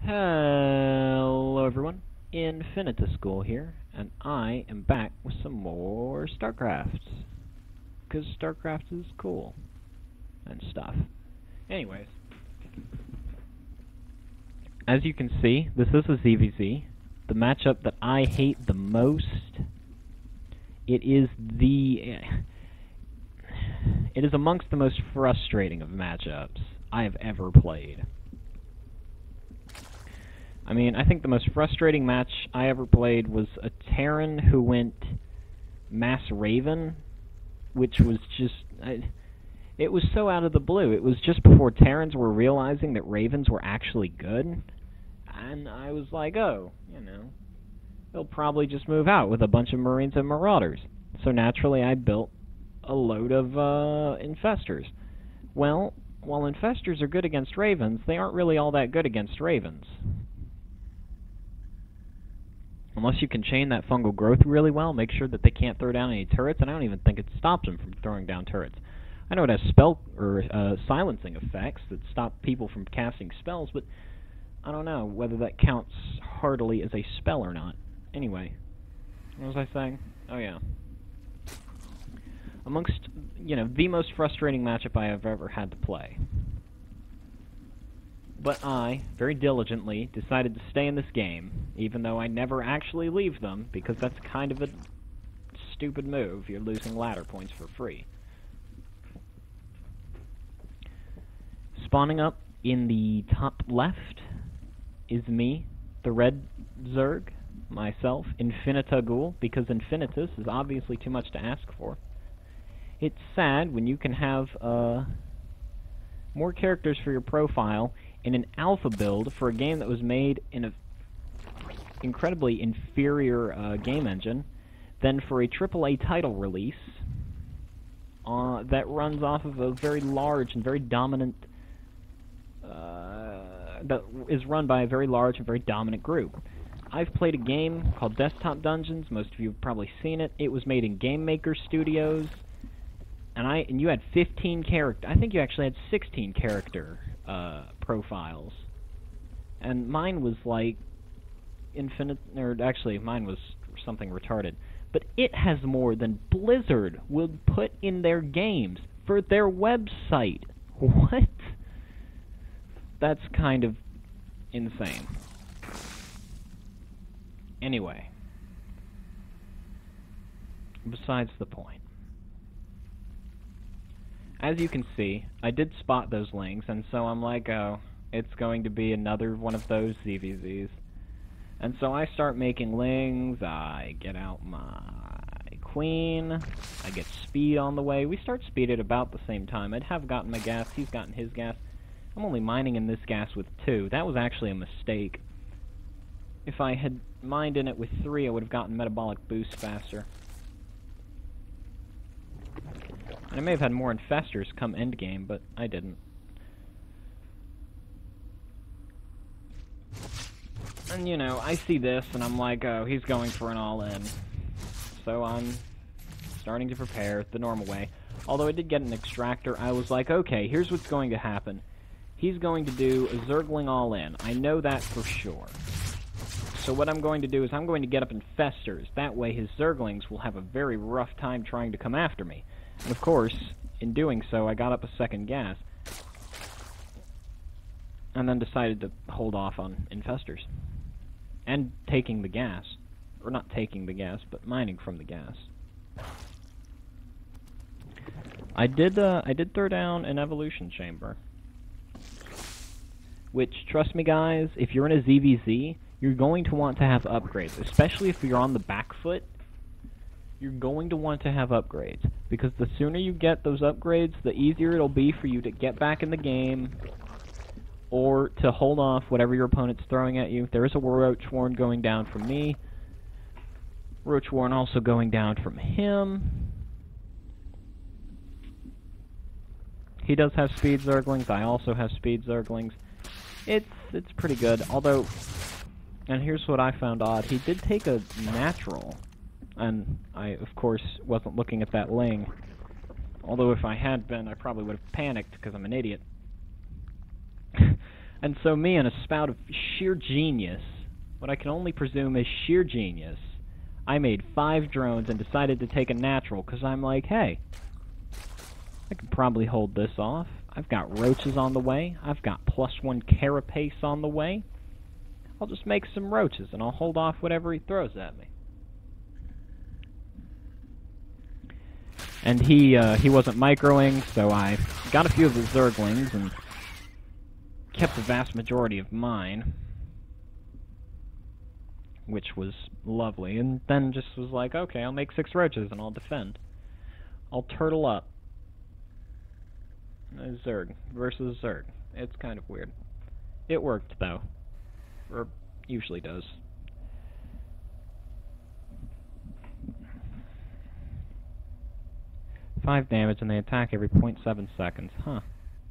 Hello everyone, infinitusGhul here, and I am back with some more Starcraft, because Starcraft is cool, and stuff. Anyways, as you can see, this is a ZvZ, the matchup that I hate the most. It is amongst the most frustrating of matchups I have ever played. I mean, I think the most frustrating match I ever played was a Terran who went Mass Raven, which was just... it was so out of the blue. It was just before Terrans were realizing that Ravens were actually good, and I was like, oh, you know, they'll probably just move out with a bunch of Marines and Marauders. So naturally I built a load of Infestors. Well, while Infestors are good against Ravens, they aren't really all that good against Ravens. Unless you can chain that fungal growth really well, make sure that they can't throw down any turrets, and I don't even think it stops them from throwing down turrets. I know it has spell or silencing effects that stop people from casting spells, but I don't know whether that counts heartily as a spell or not. Anyway, what was I saying? Oh yeah. Amongst, you know, the most frustrating matchup I have ever had to play. But I, very diligently, decided to stay in this game, even though I never actually leave them, because that's kind of a stupid move. You're losing ladder points for free. Spawning up in the top left is me, the red Zerg, myself, infinitusGhul, because infinitus is obviously too much to ask for. It's sad when you can have more characters for your profile in an alpha build for a game that was made in an incredibly inferior game engine than for a AAA title release that runs off of a very large and very dominant that is run by a very large and very dominant group. I've played a game called Desktop Dungeons. Most of you have probably seen it. It was made in Game Maker Studios, and you had 15 character. I think you actually had 16 character profiles, and mine was like infinite, or actually mine was something retarded, but it has more than Blizzard would put in their games for their website. What? That's kind of insane. Anyway, besides the point. As you can see, I did spot those lings, and so I'm like, oh, it's going to be another one of those ZvZs. And so I start making lings, I get out my queen, I get speed on the way. We start speed at about the same time. I'd have gotten my gas, he's gotten his gas. I'm only mining in this gas with 2. That was actually a mistake. If I had mined in it with 3, I would have gotten metabolic boost faster. And I may have had more Infestors come endgame, but I didn't. And, you know, I see this, and I'm like, oh, he's going for an all-in. So I'm starting to prepare the normal way. Although I did get an extractor, I was like, okay, here's what's going to happen. He's going to do a Zergling all-in. I know that for sure. So what I'm going to do is I'm going to get up Infestors. That way his Zerglings will have a very rough time trying to come after me. And of course, in doing so, I got up a second gas. And then decided to hold off on Infestors. And taking the gas. Or not taking the gas, but mining from the gas. I did throw down an evolution chamber. Which, trust me guys, if you're in a ZvZ, you're going to want to have upgrades. Especially if you're on the back foot. You're going to want to have upgrades, because the sooner you get those upgrades, the easier it'll be for you to get back in the game, or to hold off whatever your opponent's throwing at you. There is a Roach Warren going down from me, Roach Warren also going down from him. He does have speed Zerglings, I also have speed Zerglings. It's pretty good, although, and here's what I found odd, he did take a natural. And I, of course, wasn't looking at that ling. Although if I had been, I probably would have panicked, because I'm an idiot. And so me, in a spout of sheer genius, what I can only presume is sheer genius, I made 5 drones and decided to take a natural, because I'm like, hey, I could probably hold this off. I've got roaches on the way. I've got +1 carapace on the way. I'll just make some roaches, and I'll hold off whatever he throws at me. And he wasn't microing, so I got a few of his zerglings and kept the vast majority of mine, which was lovely. And then just was like, okay, I'll make 6 roaches and I'll defend. I'll turtle up. Zerg versus Zerg. It's kind of weird. It worked, though. Or usually does. Five damage and they attack every 0.7 seconds. Huh.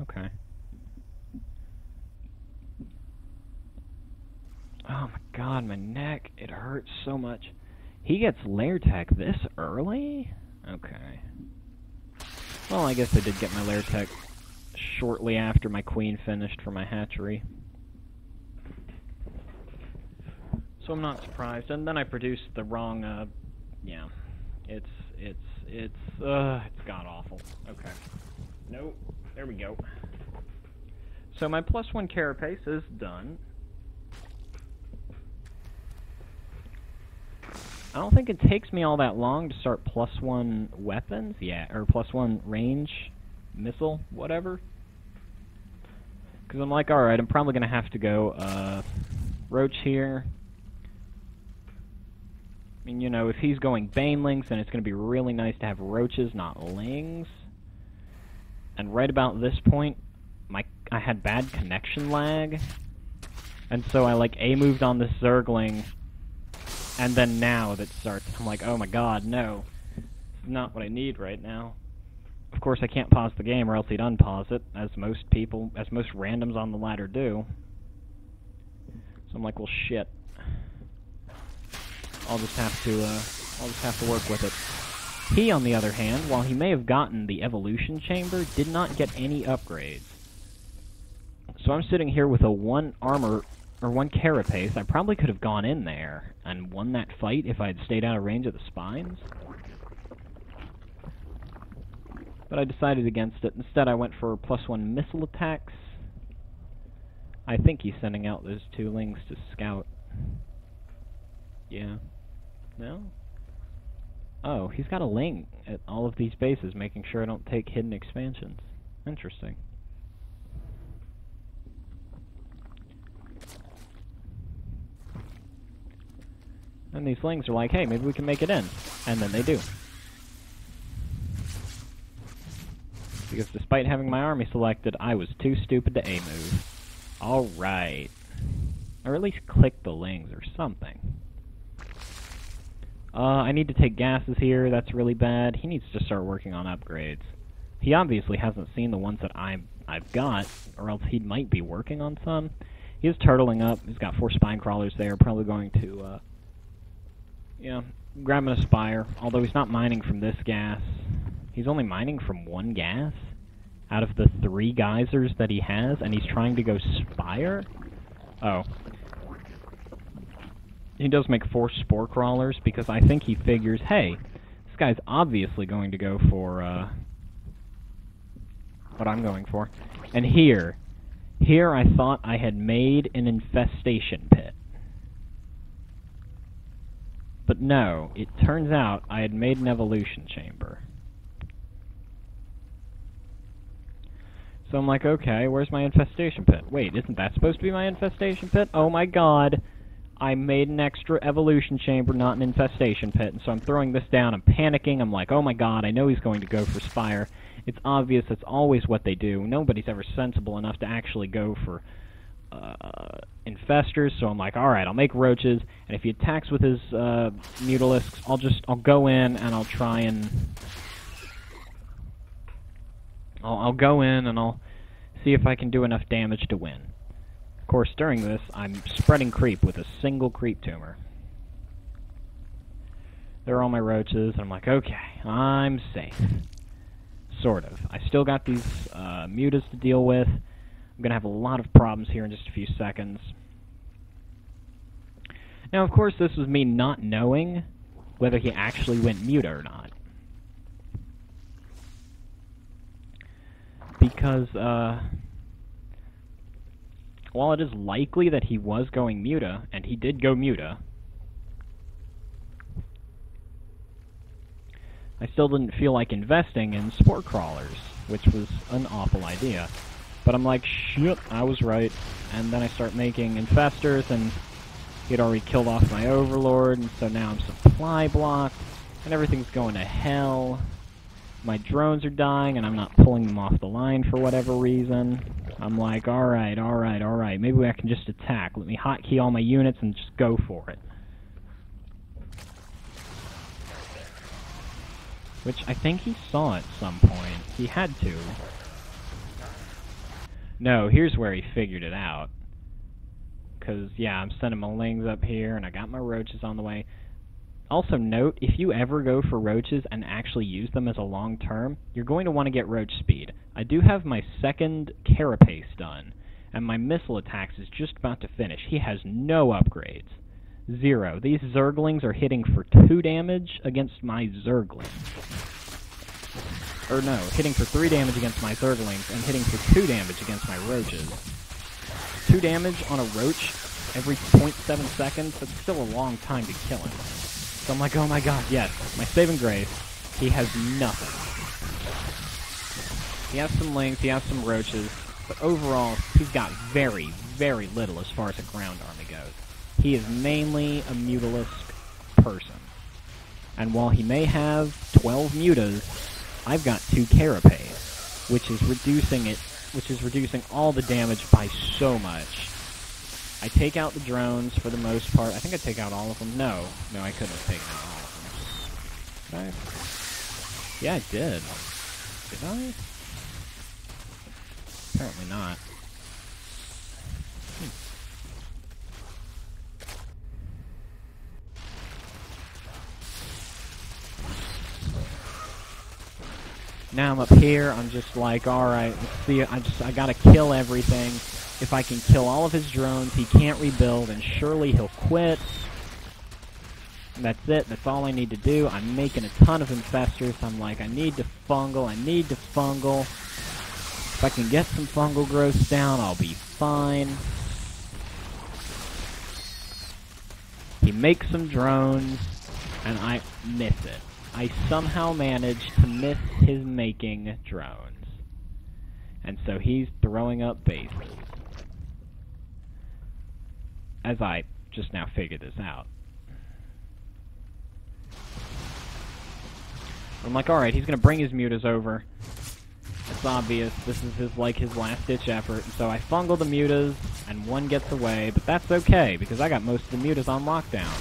Okay. Oh my god, my neck. It hurts so much. He gets lair tech this early? Okay. Well, I guess I did get my lair tech shortly after my queen finished for my hatchery. So I'm not surprised. And then I produced the wrong, yeah. It's god-awful. Okay. Nope. There we go. So my +1 carapace is done. I don't think it takes me all that long to start +1 weapons. Yeah, or +1 range, missile, whatever. Because I'm like, alright, I'm probably going to have to go, roach here. I mean, you know, if he's going banelings, then it's going to be really nice to have roaches, not lings. And right about this point, I had bad connection lag. And so I, like, A-moved on this zergling, and then now that starts, I'm like, oh my god, no. It's not what I need right now. Of course, I can't pause the game, or else he'd unpause it, as most randoms on the ladder do. So I'm like, well, shit. I'll just have to work with it. He, on the other hand, while he may have gotten the evolution chamber, did not get any upgrades. So I'm sitting here with a 1 armor, or 1 carapace. I probably could have gone in there and won that fight if I had stayed out of range of the spines. But I decided against it. Instead, I went for +1 missile attacks. I think he's sending out those 2 lings to scout. Yeah. No? Oh, he's got a ling at all of these bases, making sure I don't take hidden expansions. Interesting. And these lings are like, hey, maybe we can make it in. And then they do. Because despite having my army selected, I was too stupid to A-move. Alright. Or at least click the lings or something. I need to take gases here. That's really bad. He needs to start working on upgrades. He obviously hasn't seen the ones that I've got, or else he might be working on some. He is turtling up. He's got 4 spine crawlers there. Probably going to, yeah, grab an aspire. Although he's not mining from this gas. He's only mining from 1 gas out of the 3 geysers that he has, and he's trying to go spire? Oh. He does make 4 spore crawlers, because I think he figures, hey, this guy's obviously going to go for, what I'm going for. And here I thought I had made an infestation pit. But no, it turns out I had made an evolution chamber. So I'm like, okay, where's my infestation pit? Wait, isn't that supposed to be my infestation pit? Oh my god. I made an extra evolution chamber, not an infestation pit, and so I'm throwing this down, I'm panicking, I'm like, oh my god, I know he's going to go for Spire. It's obvious, that's always what they do. Nobody's ever sensible enough to actually go for infestors, so I'm like, alright, I'll make roaches, and if he attacks with his mutalisks, I'll go in and I'll try and... I'll go in and I'll see if I can do enough damage to win. Of course, during this, I'm spreading creep with a single creep tumor. There are all my roaches, and I'm like, okay, I'm safe. Sort of. I still got these mutas to deal with. I'm going to have a lot of problems here in just a few seconds. Now, of course, this was me not knowing whether he actually went mute or not. Because, while it is likely that he was going muta, and he did go muta, I still didn't feel like investing in spore crawlers, which was an awful idea. But I'm like, shit, I was right. And then I start making infestors, and he had already killed off my overlord, and so now I'm supply blocked, and everything's going to hell. My drones are dying, and I'm not pulling them off the line for whatever reason. I'm like, alright, maybe I can just attack. Let me hotkey all my units and just go for it. Which I think he saw at some point. He had to. No, here's where he figured it out. Because, yeah, I'm sending my lings up here, and I got my roaches on the way. Also note, if you ever go for roaches and actually use them as a long term, you're going to want to get roach speed. I do have my second carapace done, and my missile attacks is just about to finish. He has no upgrades. 0. These Zerglings are hitting for 2 damage against my Zerglings. Or no, hitting for 3 damage against my Zerglings, and hitting for 2 damage against my roaches. 2 damage on a roach every 0.7 seconds, that's still a long time to kill him. So I'm like, oh my god, yes, my saving grace, he has nothing. He has some lings, he has some roaches, but overall, he's got very, very little as far as a ground army goes. He is mainly a mutalisk person. And while he may have 12 mutas, I've got 2 carapace, which is reducing all the damage by so much. I take out the drones for the most part. I think I take out all of them. No, I couldn't have taken out all of them. Did I? Yeah, I did. Did I? Apparently not. Now I'm up here, I'm just like, alright, let's see, I gotta kill everything. If I can kill all of his drones, he can't rebuild, and surely he'll quit. And that's it, that's all I need to do. I'm making a ton of infestors. I'm like, I need to fungal. If I can get some fungal growth down, I'll be fine. He makes some drones, and I miss it. I somehow managed to miss his making drones. And so he's throwing up bases. As I just now figured this out. I'm like, alright, he's gonna bring his mutas over. It's obvious, this is his last-ditch effort. And so I fungal the mutas, and one gets away, but that's okay, because I got most of the mutas on lockdown.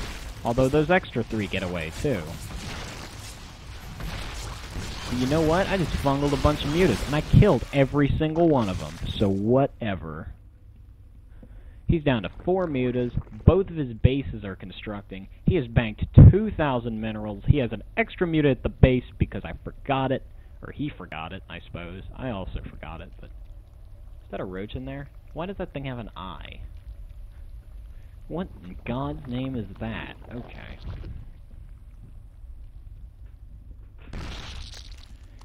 Although those extra 3 get away, too. But you know what? I just fungaled a bunch of mutas, and I killed every single one of them. So whatever. He's down to 4 mutas. Both of his bases are constructing. He has banked 2,000 minerals. He has an extra muta at the base because I forgot it. Or he forgot it, I suppose. I also forgot it, but... Is that a roach in there? Why does that thing have an eye? What in God's name is that? Okay.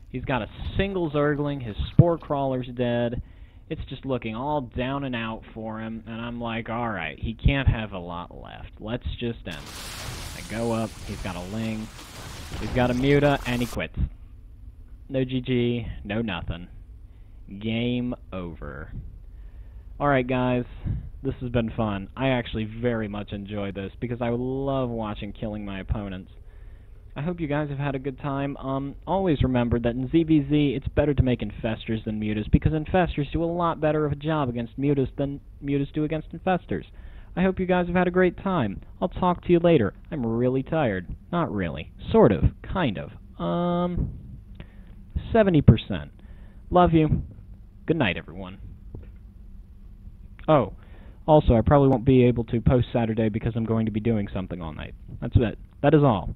He's got a single Zergling, his spore crawler's dead. It's just looking all down and out for him, and I'm like, alright, he can't have a lot left. Let's just end it. I go up, he's got a Ling, he's got a Muta, and he quits. No GG, no nothing. Game over. Alright guys, this has been fun. I actually very much enjoyed this, because I love watching killing my opponents. I hope you guys have had a good time. Always remember that in ZvZ, it's better to make infestors than mutas, because infestors do a lot better of a job against mutas than mutas do against infestors. I hope you guys have had a great time. I'll talk to you later. I'm really tired. Not really. Sort of. Kind of. 70%. Love you. Good night, everyone. Oh, also, I probably won't be able to post Saturday because I'm going to be doing something all night. That's it. That is all.